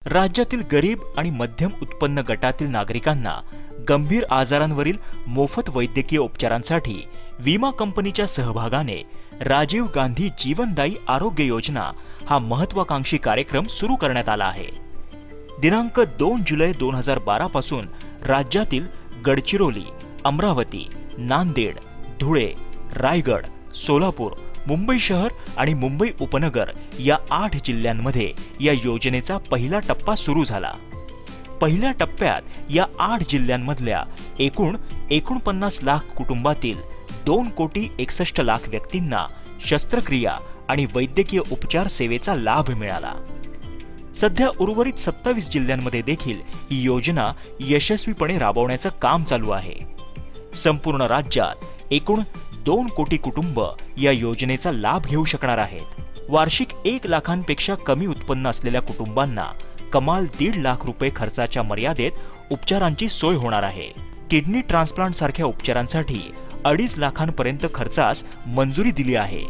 राज्यातील गरीब आणि मध्यम उत्पन्न गटातील नागरिकांना गंभीर आजारांवरील मोफत वैद्यकीय उपचारांसाठी विमा कंपनीच्या सहभागाने राजीव गांधी जीवनदायी आरोग्य योजना हा महत्वाकांक्षी कार्यक्रम सुरू करण्यात आला आहे। दिनांक 2 जुलै 2012 पासून राज्यातील गडचिरोली, अमरावती, नांदेड, धुळे, रायगड, सोलापूर, मुंबई शहर आणि मुंबई उपनगर या 8 जिल्ह्यांमध्ये या योजनेचा पहिला टप्पा सुरू झाला। पहिल्या टप्प्यात या 8 जिल्ह्यांमधल्या एकूण 49 लाख कुटुंबातील 2,61,00,000 व्यक्तींना शस्त्रक्रिया आणि वैद्यकीय उपचार सेवेचा लाभ मिळाला। सध्या उर्वरित 27 जिल्ह्यांमध्ये देखील ही योजना यशस्वीपणे राबवण्याचं काम चालू आहे। संपूर्ण राज्यात एकूण 2 कोटी कुटुंब या योजनेचा लाभ घेऊ शकणार आहेत। वार्षिक 1 लाखांपेक्षा कमी उत्पन्न असलेल्या कुटुंबांना कमाल 1.5 लाख रुपये खर्चाच्या मर्यादेत उपचारांची सोय होणार आहे। किडनी ट्रान्सप्लांट सारख्या उपचारांसाठी 2.5 लाखांपर्यंत खर्चास मंजुरी दिली आहे।